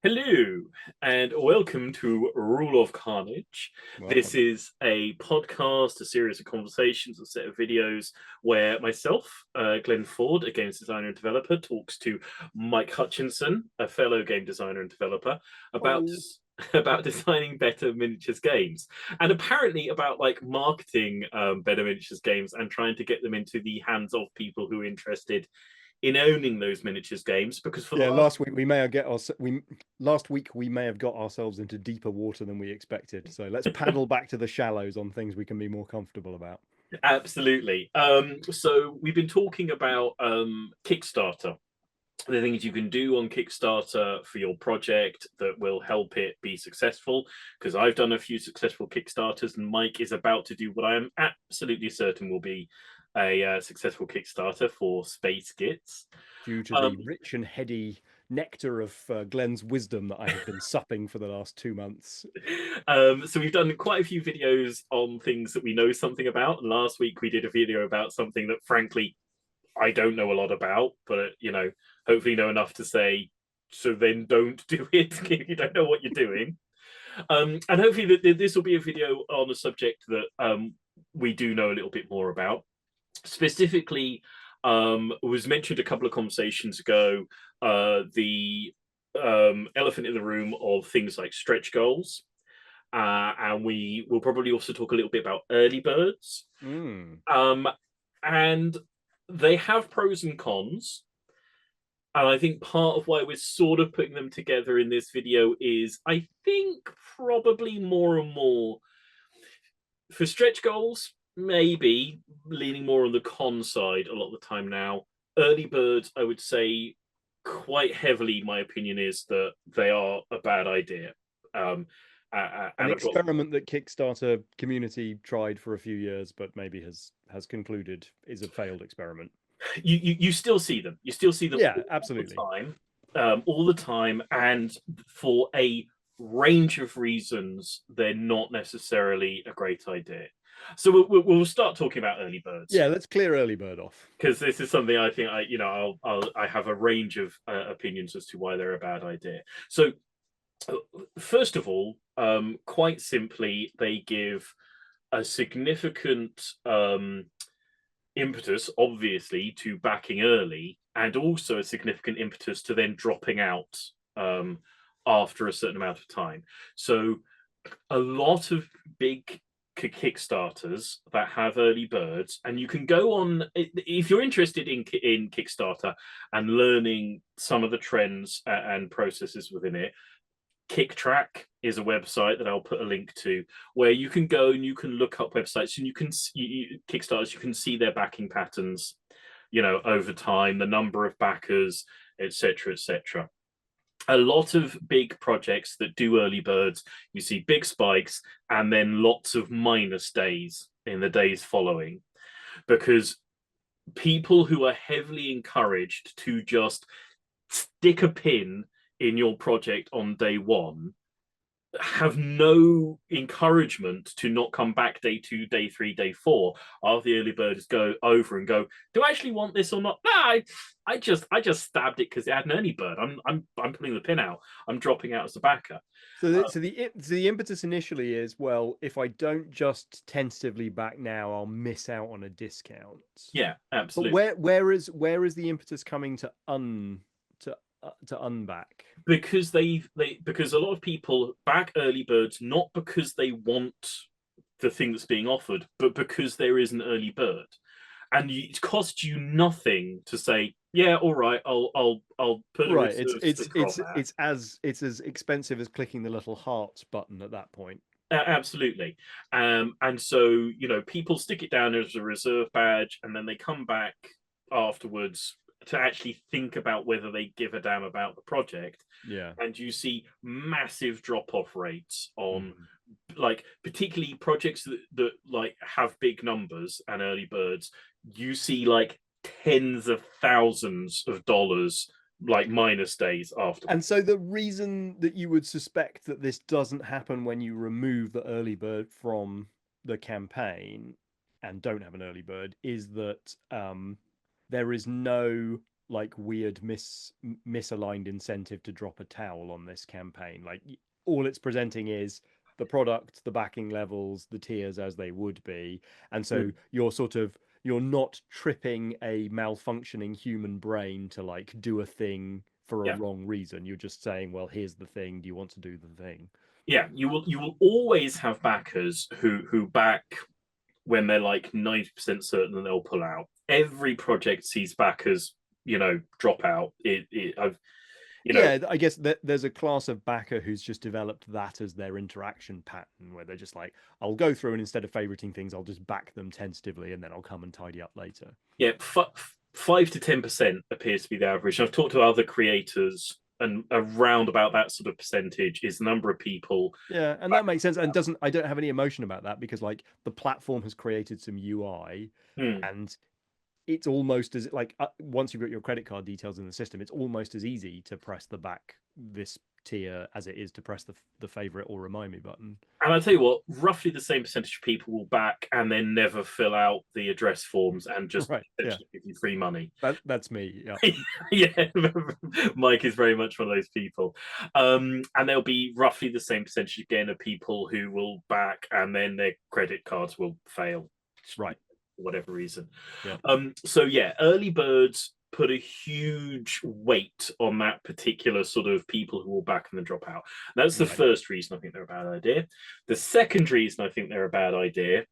Hello, and welcome to Rule of Carnage. This Welcome. is a podcast, a series of conversations, a set of videos where myself, Glenn Ford, a games designer and developer, talks to Mike Hutchinson, a fellow game designer and developer, about Oh, about designing better miniatures games, and apparently about like marketing better miniatures games and trying to get them into the hands of people who are interested in owning those miniatures games. Because for the yeah. last Last week we may have got ourselves into deeper water than we expected. So let's paddle back to the shallows on things we can be more comfortable about. Absolutely. So we've been talking about Kickstarter, the things you can do on Kickstarter for your project that will help it be successful. Because I've done a few successful Kickstarters, and Mike is about to do what I am absolutely certain will be a successful Kickstarter for Space Gits. Due to Um, the rich and heady nectar of Glenn's wisdom that I have been supping for the last 2 months. so we've done quite a few videos on things that we know something about. And last week we did a video about something that, frankly, I don't know a lot about, but hopefully know enough to say. So then don't do it if you don't know what you're doing. And hopefully this will be a video on a subject that we do know a little bit more about. Specifically, was mentioned a couple of conversations ago, the elephant in the room of things like stretch goals. And we will probably also talk a little bit about early birds. Mm. Um, and they have pros and cons. And I think part of why we're sort of putting them together in this video is I think probably more and more for stretch goals, maybe leaning more on the con side a lot of the time now. Early birds, I would say quite heavily, my opinion is that they are a bad idea. Um, An and I've got experiment that Kickstarter community tried for a few years, but maybe has concluded is a failed experiment. you still see them. You still see them Yeah, all the absolutely. time, all the time, and for a range of reasons, they're not necessarily a great idea. So we'll start talking about early birds Yeah, let's clear early bird off. because this is something I think I have a range of opinions as to why they're a bad idea. So first of all, quite simply, they give a significant impetus, obviously, to backing early, and also a significant impetus to then dropping out after a certain amount of time. So a lot of big Kickstarters that have early birds, and you can go on if you're interested in Kickstarter and learning some of the trends and processes within it. Kicktrack is a website that I'll put a link to where you can go and you can look up websites and you can Kickstarters, you can see their backing patterns, over time, the number of backers, etc., etc. A lot of big projects that do early birds, you see big spikes and then lots of minus days in the days following, because people who are heavily encouraged to just stick a pin in your project on day one have no encouragement to not come back day 2, day 3, day 4 after the early birds go over and go, do I actually want this or not? No, I just stabbed it because it had an early bird. I'm putting the pin out. I'm dropping out as a backer. So the impetus initially is, well, if I don't just tentatively back now, I'll miss out on a discount. Yeah, But absolutely. where is the impetus coming to unback? Because a lot of people back early birds not because they want the thing that's being offered, but because there is an early bird, and it costs you nothing to say, yeah, all right, I'll put a Right. It's reserve it's sticker on it's there. it's as expensive as clicking the little heart button at that point. Absolutely. And so, people stick it down as a reserve badge and then they come back afterwards to actually think about whether they give a damn about the project. Yeah. And you see massive drop off rates on, Mhm. like, particularly projects that like have big numbers and early birds. You see like tens of thousands of dollars, like minus days afterwards. And so the reason that you would suspect that this doesn't happen when you remove the early bird from the campaign and don't have an early bird is that there is no like weird misaligned incentive to drop a towel on this campaign. Like all it's presenting is the product, the backing levels, the tiers as they would be, and so you're not tripping a malfunctioning human brain to like do a thing for a Yeah. wrong reason. You're just saying, well, here's the thing. Do you want to do the thing? Yeah, you will always have backers who back when they're like 90% certain that they'll pull out. Every project sees backers, drop out. I've, you know, Yeah, I guess that there's a class of backer who's just developed that as their interaction pattern, where they're just like, I'll go through and instead of favoriting things, I'll just back them tentatively and then I'll come and tidy up later. yeah, 5 to 10% appears to be the average. I've talked to other creators, and around about that sort of percentage is the number of people. Yeah, and that makes sense. And doesn't I don't have any emotion about that because like the platform has created some UI Hmm. and it's almost as like once you've got your credit card details in the system, it's almost as easy to press the back this tier as it is to press the favorite or remind me button. And I'll tell you what, roughly the same percentage of people will back and then never fill out the address forms and just Right. Yeah. essentially give you free money. That's me. Yeah. Yeah, Mike is very much one of those people. And there'll be roughly the same percentage again of people who will back and then their credit cards will fail. Right. For whatever reason. Yeah. So yeah, early birds put a huge weight on that particular sort of people who will back and then drop out. That's the Right. first reason I think they're a bad idea. The second reason I think they're a bad idea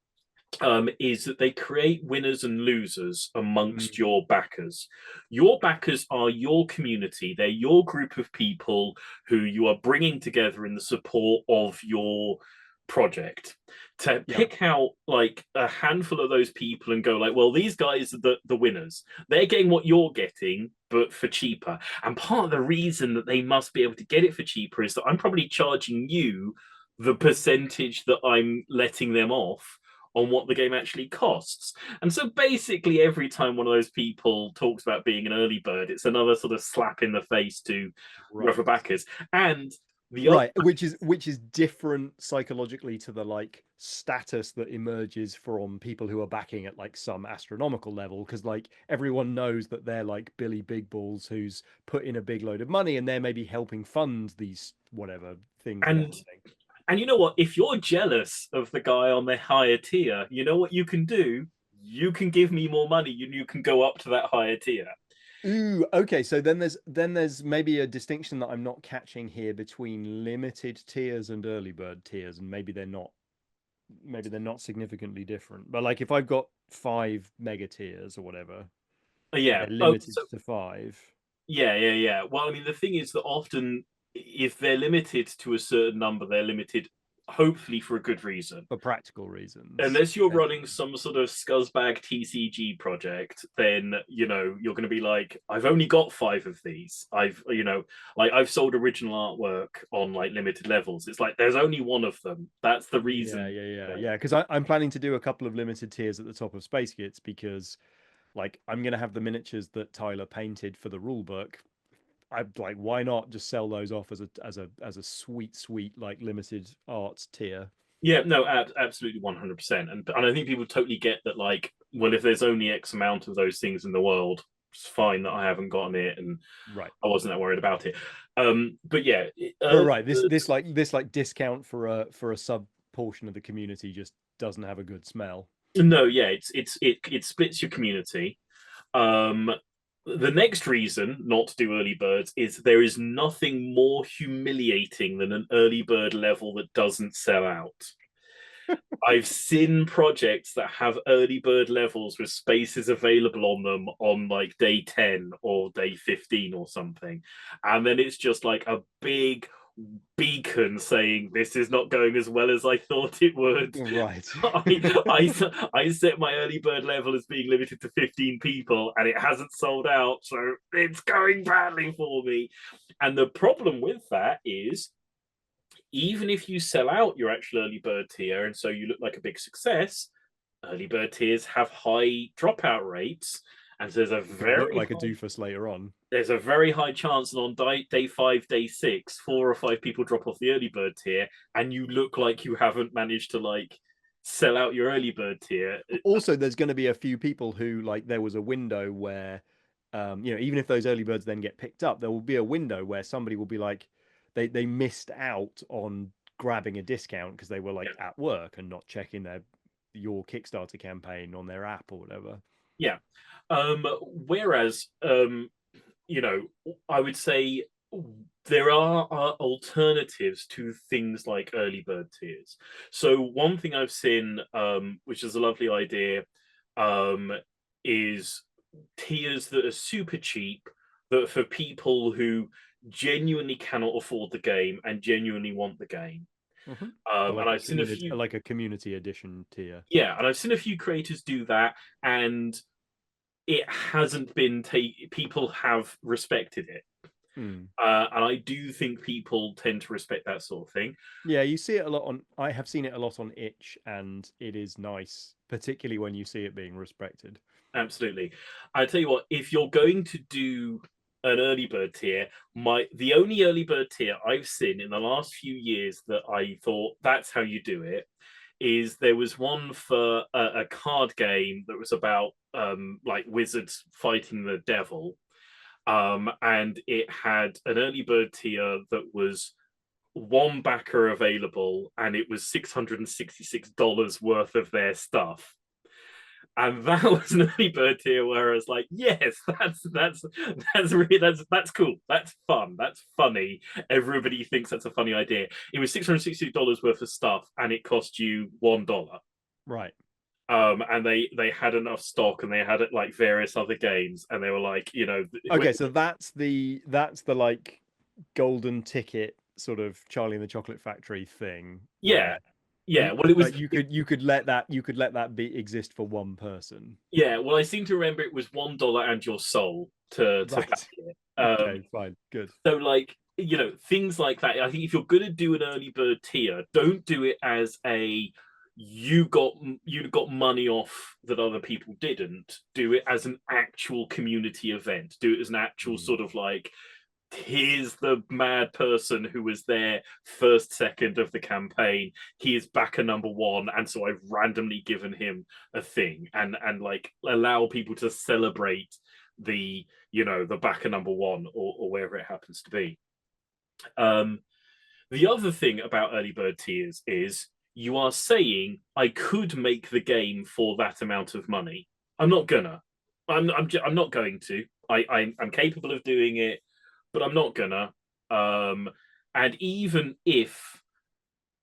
is that they create winners and losers amongst Mm. your backers. Your backers are your community. They're your group of people who you are bringing together in the support of your project. To Yeah. pick out like a handful of those people and go like, well, these guys are the winners. They're getting what you're getting, but for cheaper. And part of the reason that they must be able to get it for cheaper is that I'm probably charging you the percentage that I'm letting them off on what the game actually costs. And so basically, every time one of those people talks about being an early bird, it's another sort of slap in the face to rougher Right. backers. And the other, Right, which is different psychologically to the like status that emerges from people who are backing at like some astronomical level, because like everyone knows that they're like Billy Big Balls who's put in a big load of money and they're maybe helping fund these whatever things they're and doing. and you know what? If you're jealous of the guy on the higher tier, you know what you can do? You can give me more money. You can go up to that higher tier. Ooh, okay. So then there's maybe a distinction that I'm not catching here between limited tiers and early bird tiers, and maybe they're not significantly different. But like if I've got 5 mega tiers or whatever, and Yeah. they're Oh, limited so to 5 yeah. Well, I mean, the thing is that often, if they're limited to a certain number, they're limited, hopefully, for a good reason. for practical reasons, Unless you're running potentially. some sort of scuzzbag TCG project, then you're going to be like, I've only got 5 of these. I've sold original artwork on like limited levels. It's like there's only one of them. That's the Yeah, reason. yeah, yeah, yeah. Because I'm planning to do a couple of limited tiers at the top of Space Gits because, like, I'm gonna have the miniatures that Tyler painted for the rule book. I like, why not just sell those off as a sweet like limited arts tier? Yeah, no, absolutely 100%. And I think people totally get that. Like, well, if there's only X amount of those things in the world, it's fine that I haven't gotten it, and Right. I wasn't that worried about it. But yeah, Right. This discount for a sub portion of the community just doesn't have a good smell. no, yeah, it splits your community. Um, the next reason not to do early birds is there is nothing more humiliating than an early bird level that doesn't sell out. I've seen projects that have early bird levels with spaces available on them on like day 10 or day 15 or something. And then it's just like a big beacon saying this is not going as well as I thought it would. Right. I set my early bird level as being limited to 15 people and it hasn't sold out, so it's going badly for me. And the problem with that is, even if you sell out your actual early bird tier and so you look like a big success, early bird tiers have high dropout rates, and so You can look like a doofus later on. there's a very high chance that on day 5, day 6, 4 or 5 people drop off the early bird tier, and you look like you haven't managed to like sell out your early bird tier. Also, there's going to be a few people who like there was a window where even if those early birds then get picked up, there will be a window where somebody will be like, they missed out on grabbing a discount because they were like Yeah. at work and not checking your Kickstarter campaign on their app or whatever. Yeah. Whereas, I would say there are alternatives to things like early bird tiers. So one thing I've seen, which is a lovely idea, um, is tiers that are super cheap, that for people who genuinely cannot afford the game and genuinely want the game. Hmm. So And I've seen a few, like a community edition tier. yeah, and I've seen a few creators do that, and it hasn't been people have respected it. Hmm. And I do think people tend to respect that sort of thing. Yeah, you see it a lot on. I have seen it a lot on Itch, and it is nice, particularly when you see it being respected. Absolutely. I tell you what, if you're going to do an early bird tier, the only early bird tier I've seen in the last few years that I thought that's how you do it is there was one for a card game that was about like wizards fighting the devil. And it had an early bird tier that was one backer available, and it was $666 worth of their stuff. And that was an early bird tier where I was like, yes, that's really that's cool, that's fun, that's funny. Everybody thinks that's a funny idea. It was $660 worth of stuff, and it cost you $1. Right. And they had enough stock, and they had it like various other games, and they were like, Okay, so that's the like golden ticket sort of Charlie and the Chocolate Factory thing yeah, where yeah. Well, it was like you could let that be exist for one person. yeah. Well, I seem to remember it was $1 and your soul to back Right. it. Okay, fine. Good. So like things like that. I think if you're going to do an early bird tier, don't do it as a you got money off that other people didn't. Do it as an actual community event. Do it as an actual Mm. sort of like, here's the mad person who was there first second of the campaign. He is backer number one, and so I've randomly given him a thing, and like allow people to celebrate the backer number one, or wherever it happens to be. um the other thing about early bird tiers is you are saying I could make the game for that amount of money. I'm not gonna. I'm not going to. I'm capable of doing it, but I'm not gonna. Um, and even if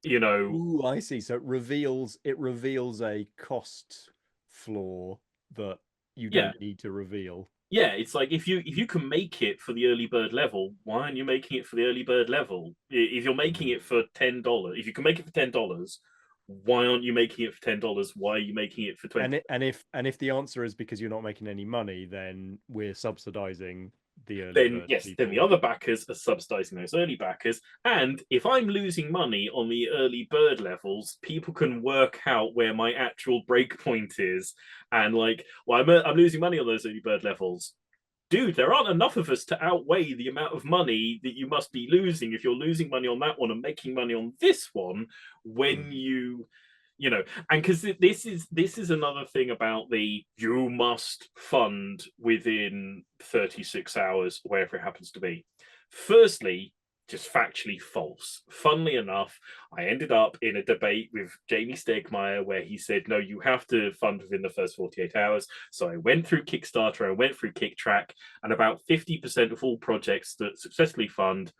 you know, Ooh, I see. So it reveals a cost flaw that you yeah, don't need to reveal. yeah, it's like if you can make it for the early bird level, why aren't you making it for the early bird level? If you're making Mm. it for $10, if you can make it for $10, why aren't you making it for $10? Why are you making it for 20? And if the answer is because you're not making any money, then we're subsidizing the early Then bird yes, then the people. other backers are subsidizing those early backers. And if I'm losing money on the early bird levels, people can work out where my actual break point is. And like, well, I'm losing money on those early bird levels. Dude, there aren't enough of us to outweigh the amount of money that you must be losing if you're losing money on that one and making money on this one when Mm. and because this is another thing about the you must fund within 36 hours, wherever it happens to be. Firstly, just factually false. Funnily enough, I ended up in a debate with Jamie Stegmaier where he said, no, you have to fund within the first 48 hours. So I went through Kickstarter, I went through Kicktrack, and about 50% of all projects that successfully fund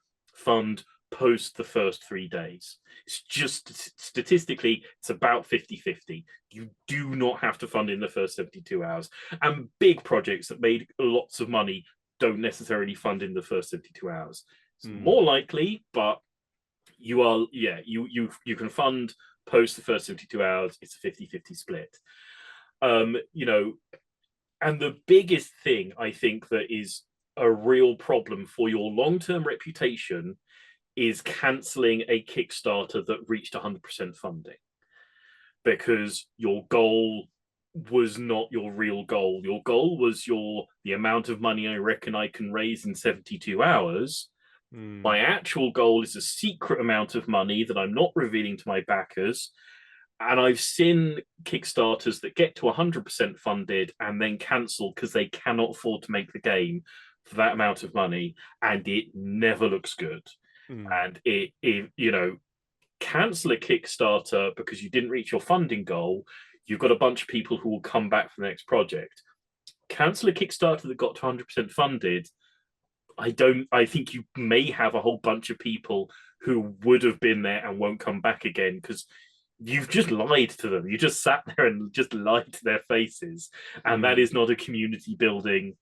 post the first 3 days. It's just statistically, it's about 50-50. You do not have to fund in the first 72 hours. And big projects that made lots of money don't necessarily fund in the first 72 hours. It's Mm. more likely, but you can fund post the first 72 hours. It's a 50-50 split. Um, you know, and the biggest thing I think that is a real problem for your long-term reputation is cancelling a Kickstarter that reached 100% funding, because your goal was not your real goal. Your goal was the amount of money I reckon I can raise in 72 hours. Mm. My actual goal is a secret amount of money that I'm not revealing to my backers. And I've seen Kickstarters that get to 100% funded and then cancel because they cannot afford to make the game for that amount of money, and it never looks good. And cancel a Kickstarter because you didn't reach your funding goal, you've got a bunch of people who will come back for the next project. Cancel a Kickstarter that got to 100% funded. I think you may have a whole bunch of people who would have been there and won't come back again because you've just lied to them. You just sat there and just lied to their faces. And that is not a community building,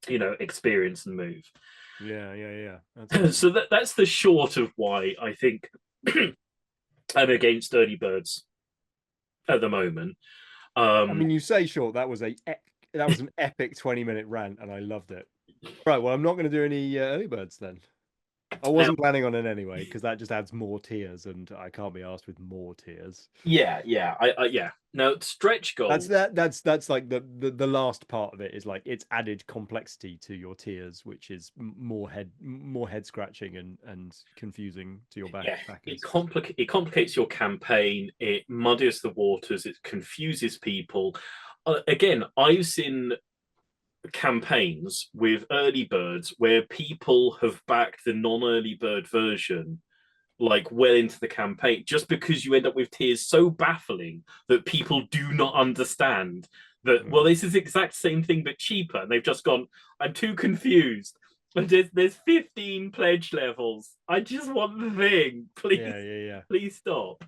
experience and move. Yeah. So that's the short of why I think I'm against early birds at the moment. I mean, you say short. That was an epic 20-minute rant, and I loved it. Right. Well, I'm not going to do any early birds then. I wasn't planning on it anyway because that just adds more tiers, and I can't be asked with more tiers. Yeah. Now, stretch goals. That's like the last part of it is like it's added complexity to your tiers, which is more head scratching and confusing to your backers. It complicates your campaign. It muddies the waters. It confuses people. Again, I've seen campaigns with early birds where people have backed the non-early bird version like well into the campaign just because you end up with tiers so baffling that people do not understand that this is the exact same thing but cheaper, and they've just gone, I'm too confused, and there's 15 pledge levels, I just want the thing, please. Please stop.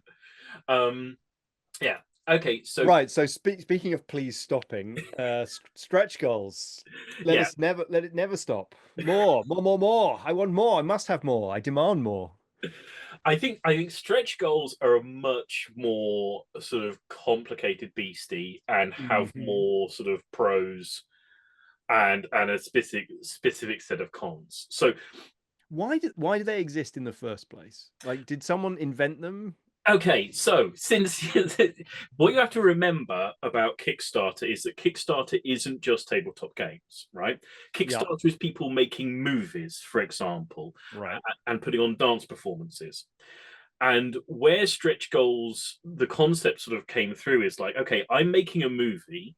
Okay, so right. So speaking of please stopping, stretch goals. Let it never stop. More. I want more. I must have more. I demand more. I think stretch goals are a much more sort of complicated beastie and have more sort of pros and a specific set of cons. So why do they exist in the first place? Like, did someone invent them? Okay, so since what you have to remember about Kickstarter is that Kickstarter isn't just tabletop games, right? Kickstarter is people making movies, for example, right, and putting on dance performances. And where stretch goals, the concept sort of came through is like, okay, I'm making a movie.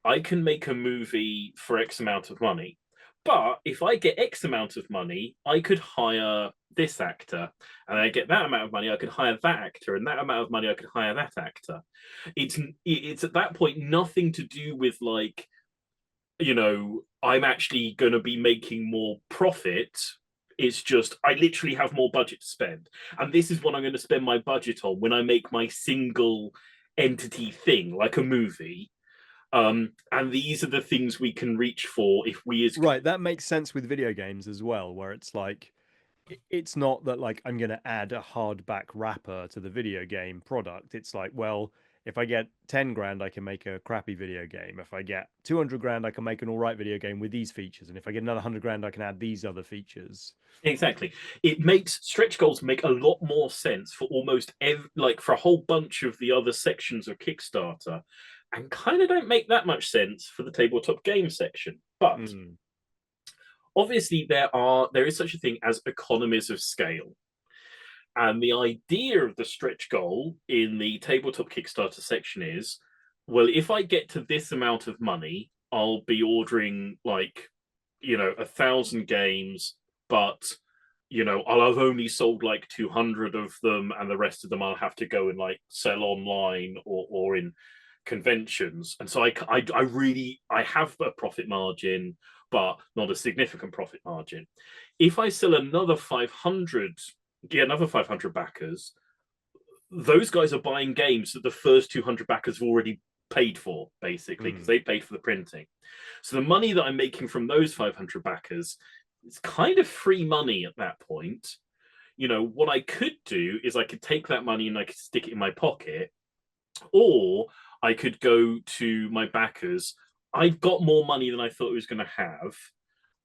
I can make a movie for X amount of money. But if I get X amount of money, I could hire this actor, and I get that amount of money, I could hire that actor, and that amount of money, I could hire that actor. It's at that point nothing to do with like, I'm actually going to be making more profit. It's just I literally have more budget to spend, and this is what I'm going to spend my budget on when I make my single entity thing, like a movie. And these are the things we can reach for if we as right. That makes sense with video games as well, where it's like it's not that like I'm going to add a hardback wrapper to the video game product. It's like, well, if I get 10 grand, I can make a crappy video game. If I get 200 grand, I can make an all right video game with these features. And if I get another 100 grand, I can add these other features. Exactly. It makes stretch goals make a lot more sense for almost for a whole bunch of the other sections of Kickstarter, and kind of don't make that much sense for the tabletop game section. But obviously there is such a thing as economies of scale. And the idea of the stretch goal in the tabletop Kickstarter section is, well, if I get to this amount of money, I'll be ordering 1,000 games, but I'll have only sold like 200 of them, and the rest of them I'll have to go and like sell online or in conventions. And so I have a profit margin, but not a significant profit margin. If I sell another 500 backers, those guys are buying games that the first 200 backers have already paid for, basically, because they paid for the printing. So the money that I'm making from those 500 backers, it's kind of free money at that point. What I could do is I could take that money and I could stick it in my pocket, or I could go to my backers. I've got more money than I thought I was going to have.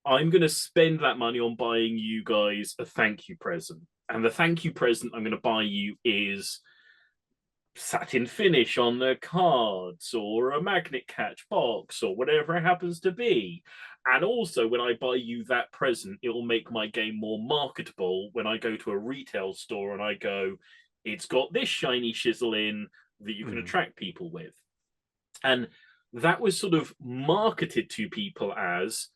I'm going to spend that money on buying you guys a thank you present. And the thank you present I'm going to buy you is satin finish on the cards or a magnet catch box or whatever it happens to be. And also, when I buy you that present, it will make my game more marketable when I go to a retail store and I go, it's got this shiny shizzle in, that you can attract people with. And that was sort of marketed to people as,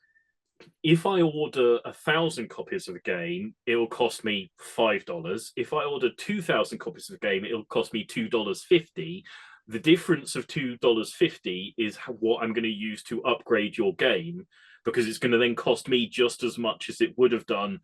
if I order 1,000 copies of a game, it will cost me $5. If I order 2,000 copies of a game, it'll cost me $2.50. The difference of $2.50 is what I'm going to use to upgrade your game, because it's going to then cost me just as much as it would have done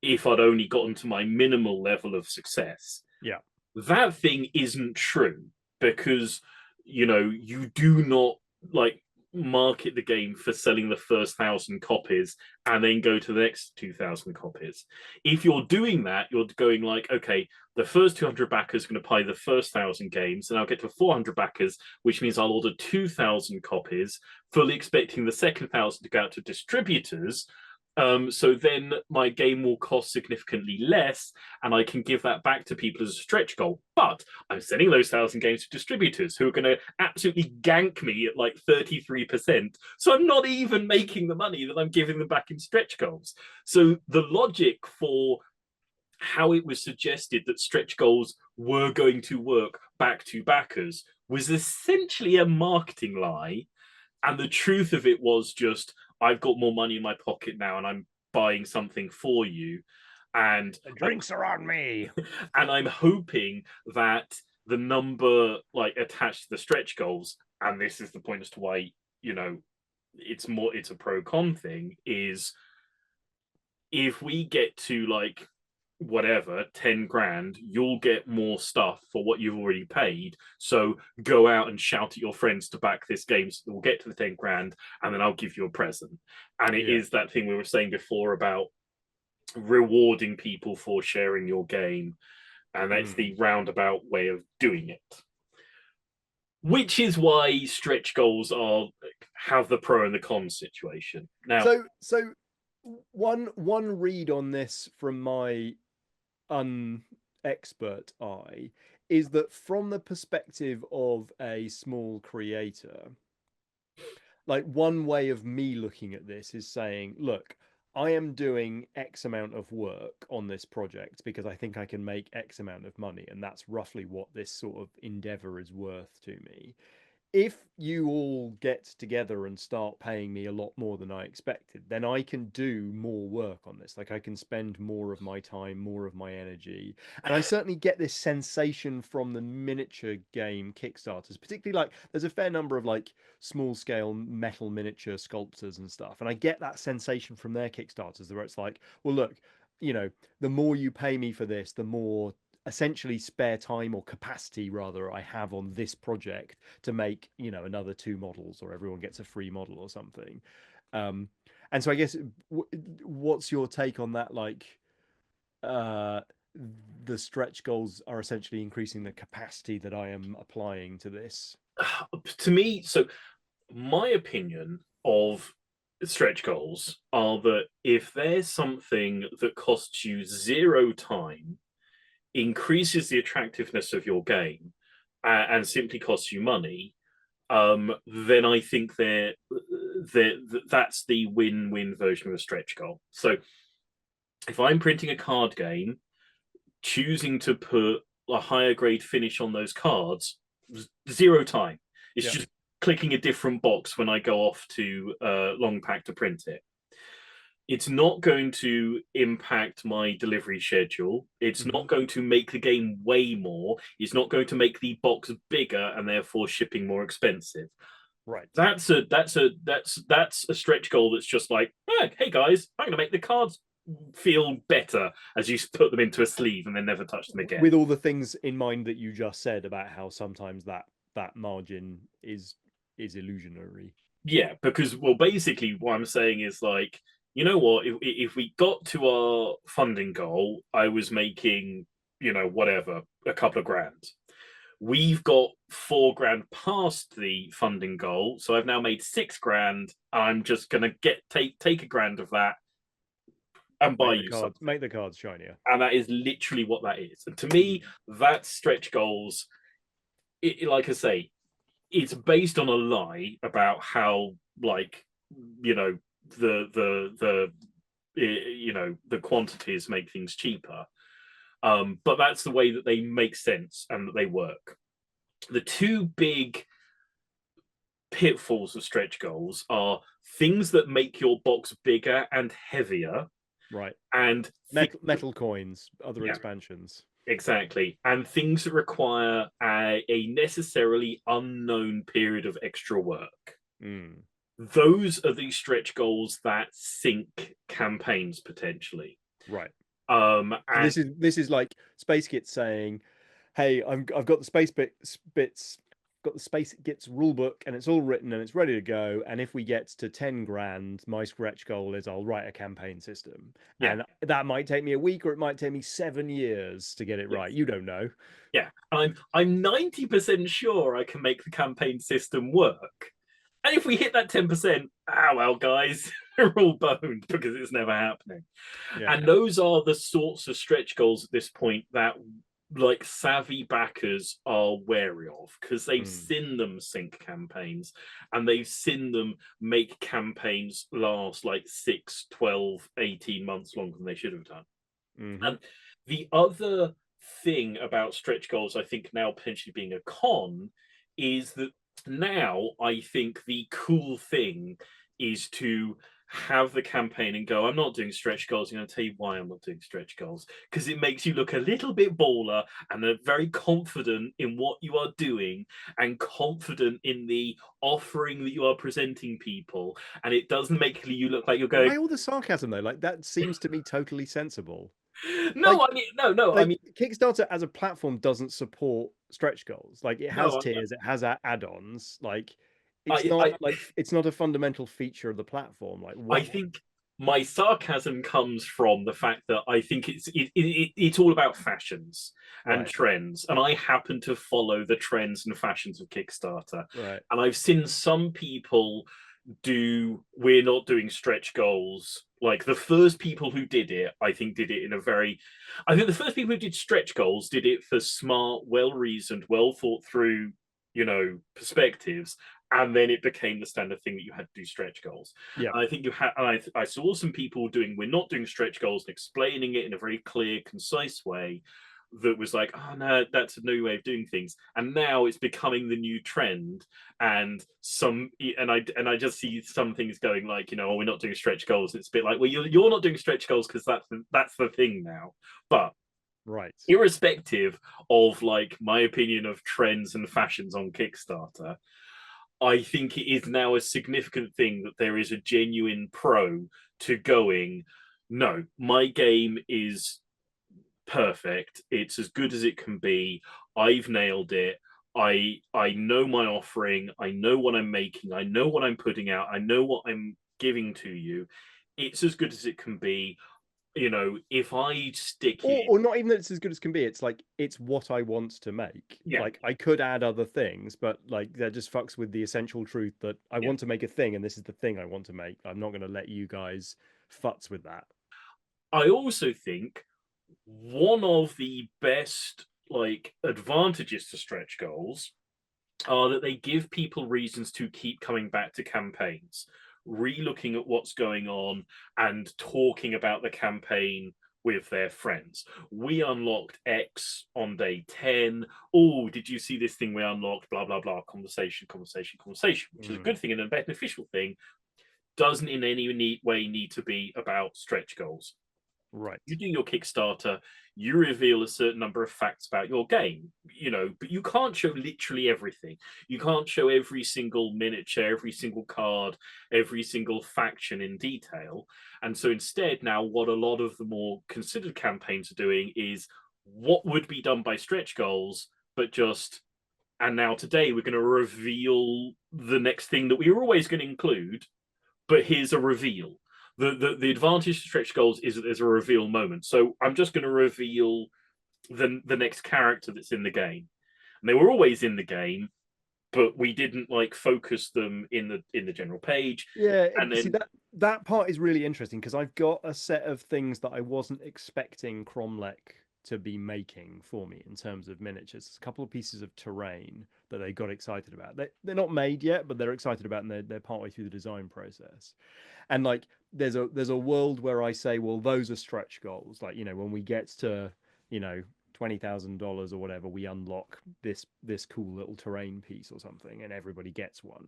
if I'd only gotten to my minimal level of success. Yeah. That thing isn't true, because, you do not like market the game for selling the first 1,000 copies and then go to the next 2,000 copies. If you're doing that, you're going like, okay, the first 200 backers are going to buy the first 1,000 games, and I'll get to 400 backers, which means I'll order 2,000 copies, fully expecting the second 1,000 to go out to distributors. So then my game will cost significantly less, and I can give that back to people as a stretch goal. But I'm sending those 1,000 games to distributors who are going to absolutely gank me at like 33%. So I'm not even making the money that I'm giving them back in stretch goals. So the logic for how it was suggested that stretch goals were going to work back to backers was essentially a marketing lie. And the truth of it was just, I've got more money in my pocket now and I'm buying something for you. And the drinks are on me. And I'm hoping that the number like attached to the stretch goals, and this is the point as to why, it's a pro con thing, is if we get to like whatever 10 grand, you'll get more stuff for what you've already paid. So go out and shout at your friends to back this game, so we'll get to the 10 grand and then I'll give you a present. And it is that thing we were saying before about rewarding people for sharing your game, and that's the roundabout way of doing it, which is why stretch goals have the pro and the con situation. Now, so one read on this from my unexpert eye is that from the perspective of a small creator, like one way of me looking at this is saying, look, I am doing X amount of work on this project because I think I can make X amount of money, and that's roughly what this sort of endeavor is worth to me. If you all get together and start paying me a lot more than I expected, then I can do more work on this. Like I can spend more of my time, more of my energy. And I certainly get this sensation from the miniature game Kickstarters, particularly like there's a fair number of like small scale metal miniature sculptors and stuff. And I get that sensation from their Kickstarters where it's like, well, look, the more you pay me for this, the more essentially spare time or capacity rather I have on this project to make another 2 models, or everyone gets a free model or something. And so I guess what's your take on that? Like the stretch goals are essentially increasing the capacity that I am applying to this. To me, so my opinion of stretch goals are that if there's something that costs you 0 time, increases the attractiveness of your game, and simply costs you money, then I think that's the win-win version of a stretch goal. So if I'm printing a card game, choosing to put a higher grade finish on those cards, 0 time. It's just clicking a different box when I go off to Long Pack to print it. It's not going to impact my delivery schedule. It's not going to make the game weigh more. It's not going to make the box bigger and therefore shipping more expensive. Right. That's a stretch goal that's just like, hey guys, I'm going to make the cards feel better as you put them into a sleeve and then never touch them again. With all the things in mind that you just said about how sometimes that margin is illusionary. Yeah, because basically what I'm saying is like, you know what, if we got to our funding goal, I was making, whatever, a couple of grand. We've got 4 grand past the funding goal, so I've now made 6 grand. I'm just gonna take a grand of that and buy you something. Make the cards shinier. And that is literally what that is. And to me, that's stretch goals. Like I say, it's based on a lie about how, like, the quantities make things cheaper, but that's the way that they make sense and that they work. the two big pitfalls of stretch goals are things that make your box bigger and heavier, Right. and Metal coins, other yeah, expansions. exactly, and things that require a necessarily unknown period of extra work. Mm. Those are the stretch goals that sink campaigns potentially. Right. So And this is like Space Gits saying, "Hey, I've got the bits, got the Space Gits rule book, and it's all written and it's ready to go. And if we get to 10 grand, my stretch goal is I'll write a campaign system, yeah, and that might take me a week or it might take me 7 years to get it right. yes, You don't know." yeah, I'm 90% sure I can make the campaign system work. And if we hit that 10%, ah well, guys, we're all boned because it's never happening. Yeah. And those are the sorts of stretch goals at this point that like savvy backers are wary of, because they've Mm. seen them sink campaigns, and they've seen them make campaigns last like 6, 12, 18 months longer than they should have done. Hmm. And the other thing about stretch goals, I think, now potentially being a con, is that now I think the cool thing is to have the campaign and go, I'm not doing stretch goals. I'm going to tell you why I'm not doing stretch goals, because it makes you look a little bit baller and very confident in what you are doing and confident in the offering that you are presenting people. And it doesn't make you look like you're going, Why all the sarcasm though? Like that seems to me totally sensible. no, Like I mean, no, I like mean, Kickstarter as a platform doesn't support stretch goals. Like it has no, tiers, it has add-ons. Like I it's not a fundamental feature of the platform. Like I what? think my sarcasm comes from the fact that I think it's all about fashions and Right, trends, and I happen to follow the trends and fashions of Kickstarter. right. And I've seen some people do we're not doing stretch goals. Like the first people who did it, I think did it in a very I think the first people who did stretch goals did it for smart, well reasoned, well thought through, perspectives. And then it became the standard thing that you had to do stretch goals. Yeah. And I think you had, I saw some people doing, we're not doing stretch goals and explaining it in a very clear, concise way that was like, oh no, that's a new way of doing things. And now it's becoming the new trend. And I just see some things going like, oh, we're not doing stretch goals. It's a bit like, well, you're not doing stretch goals because that's the thing now. But Right. irrespective of like my opinion of trends and fashions on Kickstarter, I think it is now a significant thing that there is a genuine pro to going, no, my game is perfect. It's as good as it can be. I've nailed it. I know my offering. I know what I'm making. I know what I'm putting out. I know what I'm giving to you. It's as good as it can be. If I stick in, Or not even that it's as good as can be. It's like it's what I want to make. yeah, Like I could add other things, but like that just fucks with the essential truth that I yeah. want to make a thing and this is the thing I want to make. I'm not going to let you guys futz with that. I also think one of the best like advantages to stretch goals are that they give people reasons to keep coming back to campaigns, re-looking at what's going on and talking about the campaign with their friends. We unlocked X on day 10. Oh, did you see this thing we unlocked? Blah, blah, blah. Conversation, conversation, conversation, which is a Mm, good thing and a beneficial thing. Doesn't in any way need to be about stretch goals. right. You do your Kickstarter, you reveal a certain number of facts about your game, but you can't show literally everything. You can't show every single miniature, every single card, every single faction in detail. And so instead, now what a lot of the more considered campaigns are doing is what would be done by stretch goals, but just and now today we're going to reveal the next thing that we were always going to include, but here's a reveal. The advantage to stretch goals is that there's a reveal moment. So I'm just going to reveal the next character that's in the game, and they were always in the game, but we didn't like focus them in the general page. Yeah, And see then that part is really interesting because I've got a set of things that I wasn't expecting Cromlech to be making for me in terms of miniatures. A couple of pieces of terrain that they got excited about. They're not made yet, but they're excited about and they're partway through the design process. And like there's a world where I say, well, those are stretch goals. Like, when we get to, you know, $20,000 or whatever, we unlock this cool little terrain piece or something, and everybody gets one.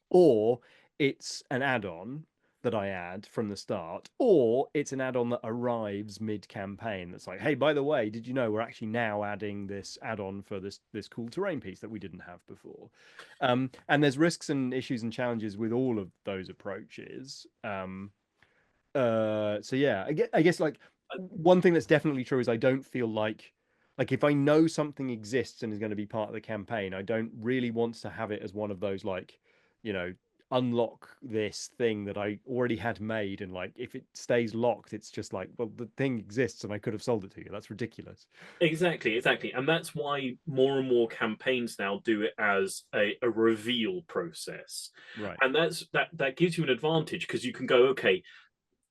Or it's an add-on that I add from the start, or it's an add-on that arrives mid-campaign that's like, hey, by the way, did you know we're actually now adding this add-on for this cool terrain piece that we didn't have before? And there's risks and issues and challenges with all of those approaches. So yeah, I guess like one thing that's definitely true is I don't feel like if I know something exists and is going to be part of the campaign, I don't really want to have it as one of those like, you know, unlock this thing that I already had made, and like if it stays locked, it's just like, well, the thing exists and I could have sold it to you. That's ridiculous. Exactly. And that's why more and more campaigns now do it as a reveal process. Right. And that gives you an advantage because you can go, okay,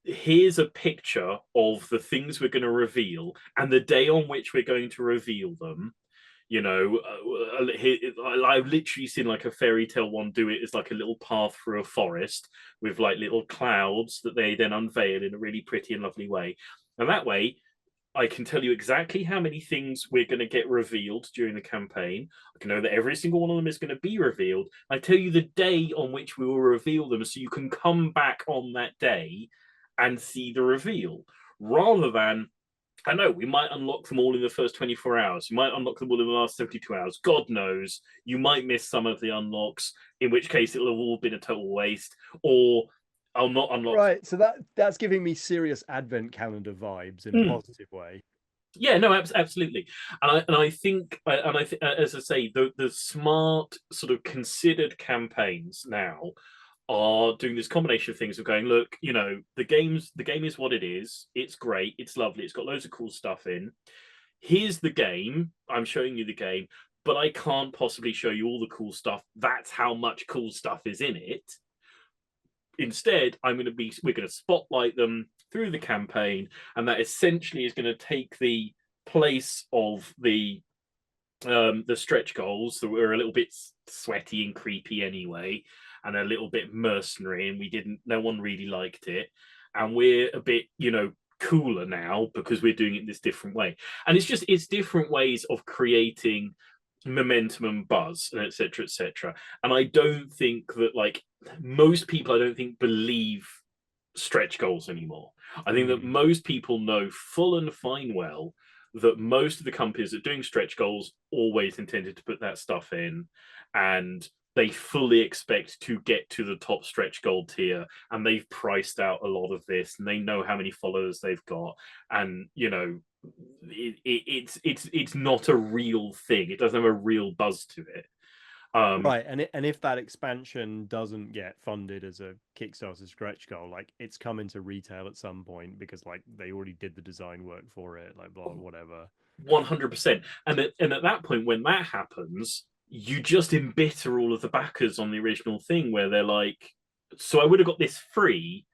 here's a picture of the things we're going to reveal and the day on which we're going to reveal them. You know, I've literally seen like a fairy tale one do it as like a little path through a forest with like little clouds that they then unveil in a really pretty and lovely way. And that way, I can tell you exactly how many things we're going to get revealed during the campaign. I can know that every single one of them is going to be revealed. I tell you the day on which we will reveal them so you can come back on that day and see the reveal rather than I know we might unlock them all in the first 24 hours. You might unlock them all in the last 72 hours. God knows. You might miss some of the unlocks, in which case it'll have all been a total waste. Or I'll not unlock. Right. So that's giving me serious advent calendar vibes in a Mm. positive way. Yeah, no, absolutely. And I think, as I say, the smart sort of considered campaigns now are doing this combination of things of going, look, you know, the game is what it is. It's great. It's lovely. It's got loads of cool stuff in. Here's the game. I'm showing you the game, but I can't possibly show you all the cool stuff. That's how much cool stuff is in it. Instead, we're going to spotlight them through the campaign, and that essentially is going to take the place of the stretch goals that were a little bit sweaty and creepy anyway, and a little bit mercenary, and no one really liked it, and we're a bit, you know, cooler now because we're doing it this different way. And it's different ways of creating momentum and buzz and etc. And I don't think that like most people I don't think believe stretch goals anymore. I think that Mm. most people know full and fine well that most of the companies that are doing stretch goals always intended to put that stuff in, and they fully expect to get to the top stretch goal tier, and they've priced out a lot of this, and they know how many followers they've got, and you know, it's not a real thing. It doesn't have a real buzz to it. Right, and if that expansion doesn't get funded as a Kickstarter stretch goal, like it's coming to retail at some point because like they already did the design work for it, like blah whatever. 100%. And at that point, when that happens, you just embitter all of the backers on the original thing where they're like, so I would have got this free,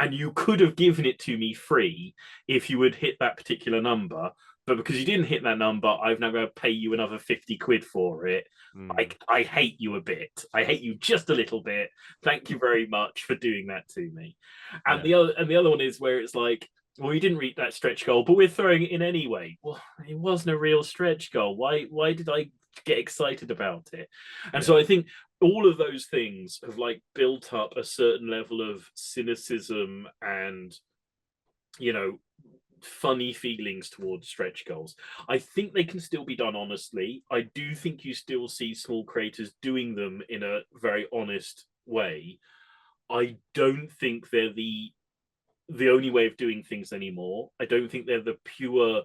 and you could have given it to me free if you had hit that particular number. But because you didn't hit that number, I've now got to pay you another 50 quid for it. Mm, I hate you a bit. I hate you just a little bit. Thank you very much for doing that to me. And yeah, the other one is where it's like, well, you didn't reach that stretch goal, but we're throwing it in anyway. Well, it wasn't a real stretch goal. Why did I get excited about it? And yeah. so I think all of those things have like built up a certain level of cynicism and, you know, funny feelings towards stretch goals. I think they can still be done honestly. I do think you still see small creators doing them in a very honest way. I don't think they're the only way of doing things anymore. I don't think they're the pure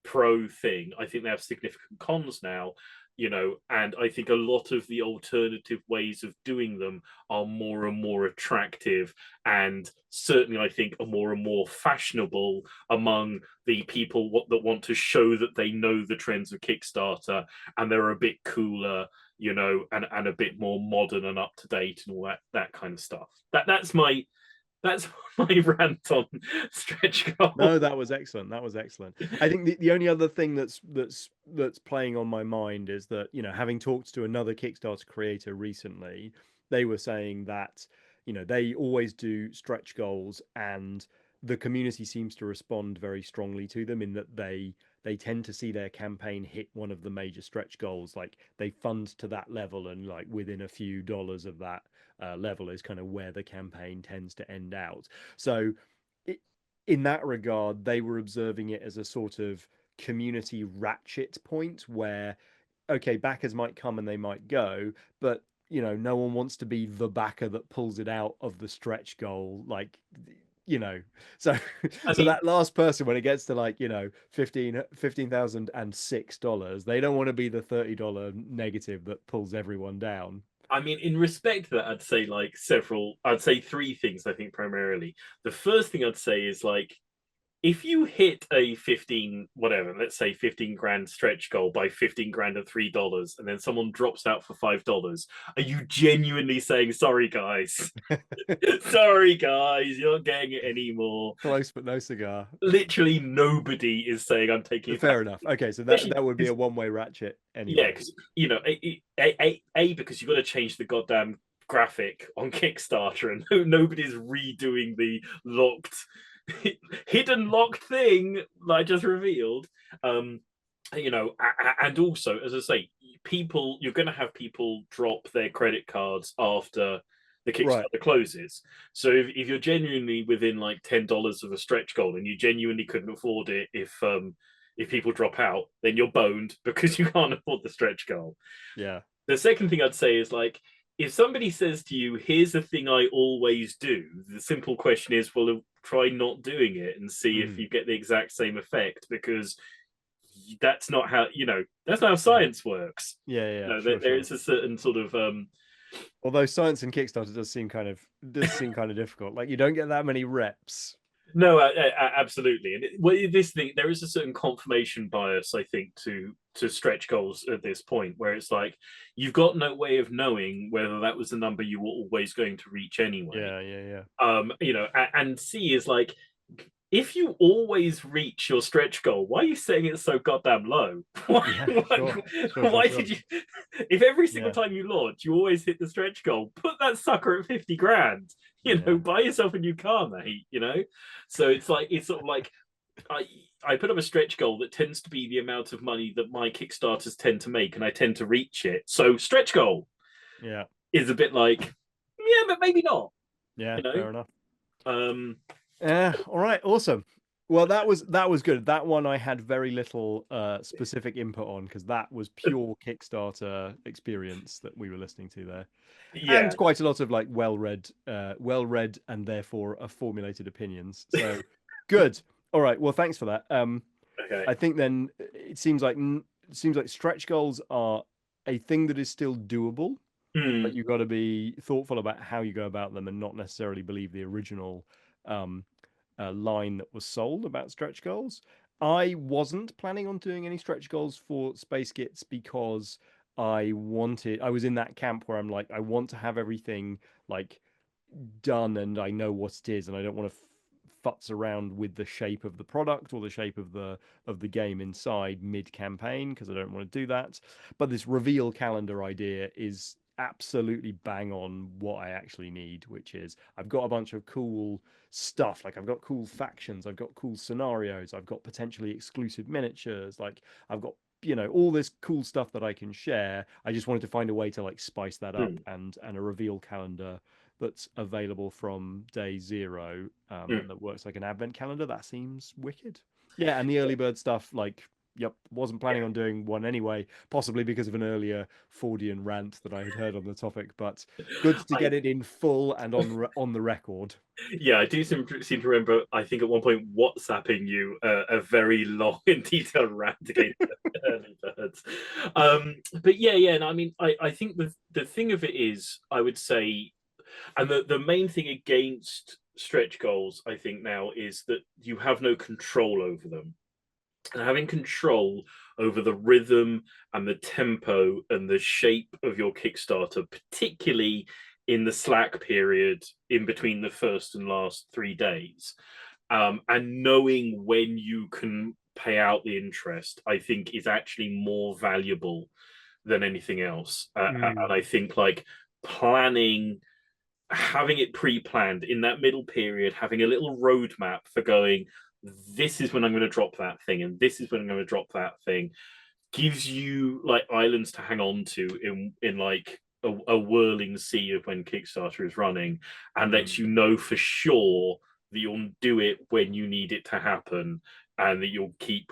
pro thing. I think they have significant cons now, you know, and I think a lot of the alternative ways of doing them are more and more attractive, and certainly I think are more and more fashionable among the people that want to show that they know the trends of Kickstarter and they're a bit cooler, you know, and a bit more modern and up to date and all that kind of stuff. That's my rant on stretch goals. No, that was excellent. That was excellent. I think the only other thing that's playing on my mind is that, you know, having talked to another Kickstarter creator recently, they were saying that, you know, they always do stretch goals and the community seems to respond very strongly to them in that they they tend to see their campaign hit one of the major stretch goals. Like they fund to that level, and like within a few dollars of that level is kind of where the campaign tends to end out. So it, in that regard, they were observing it as a sort of community ratchet point where, okay, backers might come and they might go, but no one wants to be the backer that pulls it out of the stretch goal. Like, so I so mean, that last person, when it gets to like, $15,006, they don't want to be the $30 negative that pulls everyone down. in respect to that, I'd say three things, I think, primarily. The first thing I'd say is like, if you hit a 15, whatever, let's say 15 grand stretch goal by 15 grand and $3, and then someone drops out for $5, are you genuinely saying, sorry, guys? Sorry, guys, you're not getting it anymore. Close but no cigar. Literally nobody is saying I'm taking it back. Fair enough. Okay, so that Especially that would be a 'cause- one-way ratchet yeah, anyway. because because you've got to change the goddamn graphic on Kickstarter, and nobody's redoing the locked, hidden locked thing that I just revealed. Um, and also, as I say, you're going to have people drop their credit cards after the Right. Kickstarter closes. So if you're genuinely within like $10 of a stretch goal and you genuinely couldn't afford it, if people drop out, then you're boned because you can't afford the stretch goal. Yeah. The second thing I'd say is like, if somebody says to you, here's the thing I always do, the simple question is, well, try not doing it and see if you get the exact same effect, because that's not how, that's not how Yeah. science works. Yeah. There Sure. is a certain sort of Although science in Kickstarter does seem kind of difficult. Like you don't get that many reps. no, absolutely. And this thing, there is a certain confirmation bias, I think, to stretch goals at this point, where it's like you've got no way of knowing whether that was the number you were always going to reach anyway. Yeah. And C is like, if you always reach your stretch goal, why are you setting it so goddamn low? Why, Yeah, why, sure. why did you? If every single Yeah. time you launch, you always hit the stretch goal, put that sucker at 50 grand. Yeah. Buy yourself a new car, mate. So it's sort of like I put up a stretch goal that tends to be the amount of money that my Kickstarters tend to make, and I tend to reach it. So stretch goal Yeah. is a bit like, yeah, but maybe not. Yeah, You know, fair enough. um, Yeah, all right, awesome. Well, that was good. That one I had very little specific input on because that was pure Kickstarter experience that we were listening to there. yeah, And quite a lot of like well read and therefore formulated opinions. So good. All right. Well, thanks for that. okay, I think then it seems like stretch goals are a thing that is still doable, but mm, you've got to be thoughtful about how you go about them and not necessarily believe the original um, line that was sold about stretch goals. I wasn't planning on doing any stretch goals for Space Gits because I was in that camp where I'm like, I want to have everything like done and I know what it is, and I don't want to futz around with the shape of the product or the shape of the game inside mid campaign because I don't want to do that. But this reveal calendar idea is absolutely bang on what I actually need, which is I've got a bunch of cool stuff. Like I've got cool factions, I've got cool scenarios, I've got potentially exclusive miniatures, like I've got all this cool stuff that I can share. I just wanted to find a way to like spice that up, mm, and a reveal calendar that's available from day zero, mm. and that works like an advent calendar. That seems wicked. Yeah, and the early bird stuff, like, yep, wasn't planning on doing one anyway, possibly because of an earlier Fordian rant that I had heard on the topic, but good to I get it in full and on the record. Yeah, I do seem to remember. I think at one point WhatsApping you a very long and detailed rant against early birds. But yeah, and I think the thing of it is, I would say, and the main thing against stretch goals, I think now, is that you have no control over them. And having control over the rhythm and the tempo and the shape of your Kickstarter, particularly in the slack period in between the first and last 3 days, and knowing when you can pay out the interest, I think is actually more valuable than anything else. And Mm, I think like planning, having it pre-planned in that middle period, having a little roadmap for going, this is when I'm going to drop that thing, and this is when I'm going to drop that thing, gives you like islands to hang on to in like a whirling sea of when Kickstarter is running, and lets you know for sure that you'll do it when you need it to happen, and that you'll keep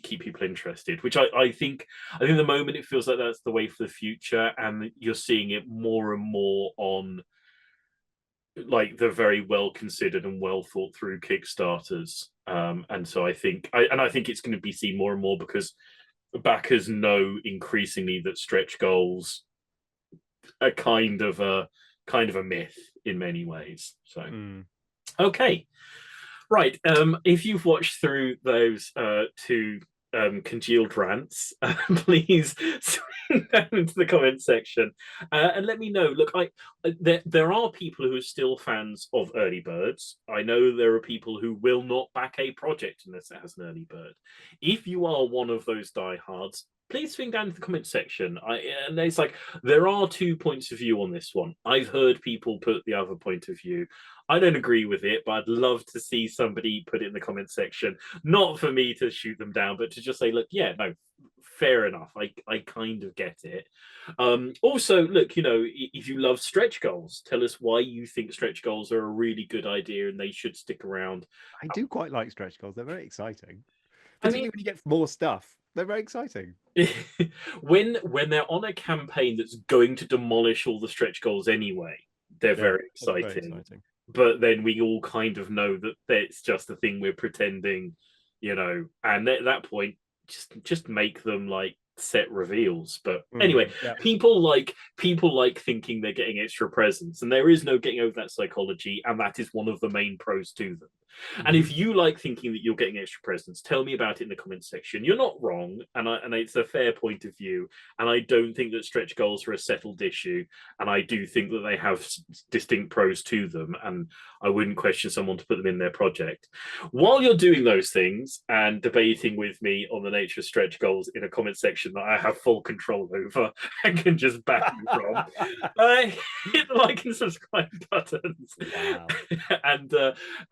people interested. Which I think at the moment it feels like that's the way for the future, and you're seeing it more and more on like the very well considered and well thought through Kickstarters. And so I think it's going to be seen more and more because backers know increasingly that stretch goals are kind of a myth in many ways. So okay. Right. If you've watched through those two congealed rants, please swing down into the comment section and let me know. Look, there are people who are still fans of early birds. I know there are people who will not back a project unless it has an early bird. If you are one of those diehards, please swing down to the comment section. And it's like there are two points of view on this one. I've heard people put the other point of view. I don't agree with it, but I'd love to see somebody put it in the comment section. Not for me to shoot them down, but to just say, look, yeah, no, fair enough. I kind of get it. Also, look, if you love stretch goals, tell us why you think stretch goals are a really good idea and they should stick around. I do quite like stretch goals. They're very exciting, I mean, particularly when you get more stuff. They're very exciting. when they're on a campaign that's going to demolish all the stretch goals anyway, they're very exciting. But then we all kind of know that it's just a thing we're pretending, and at that point, just make them like set reveals. But anyway, people like thinking they're getting extra presents, and there is no getting over that psychology, and that is one of the main pros to them. And if you like thinking that you're getting extra presents, tell me about it in the comment section. You're not wrong, and it's a fair point of view. And I don't think that stretch goals are a settled issue, and I do think that they have distinct pros to them, and I wouldn't question someone to put them in their project. While you're doing those things and debating with me on the nature of stretch goals in a comment section that I have full control over and can just back you from, hit the like and subscribe buttons. Wow.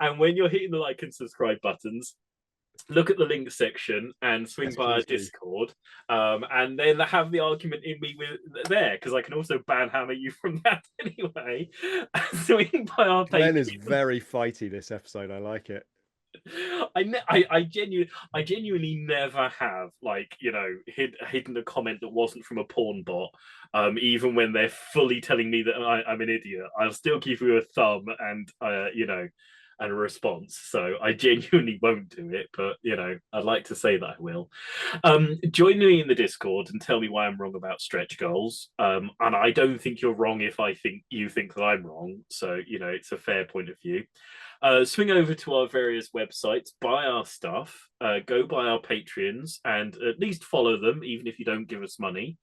And when you're hitting the like and subscribe buttons, look at the link section and swing by our Discord, and then have the argument in me there, because I can also banhammer you from that anyway. Swing by our Glenn Patreon. is very fighty this episode. I like it. I genuinely never have hidden a comment that wasn't from a porn bot. Even when they're fully telling me that I'm an idiot, I'll still give you a thumb and and a response. So I genuinely won't do it, but I'd like to say that I will. Join me in the Discord and tell me why I'm wrong about stretch goals. And I don't think you're wrong if I think you think that I'm wrong. So it's a fair point of view. Swing over to our various websites, buy our stuff, go buy our Patreons, and at least follow them, even if you don't give us money.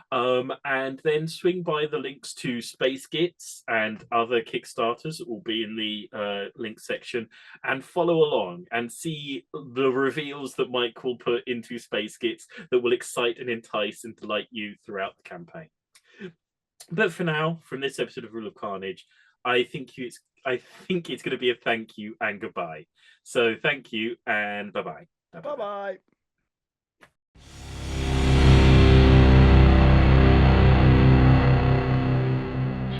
And then swing by the links to Space Gits and other Kickstarters that will be in the link section, and follow along and see the reveals that Mike will put into Space Gits that will excite and entice and delight you throughout the campaign. But for now, from this episode of Rule of Carnage, I think it's going to be a thank you and goodbye. So thank you and bye-bye. Bye-bye.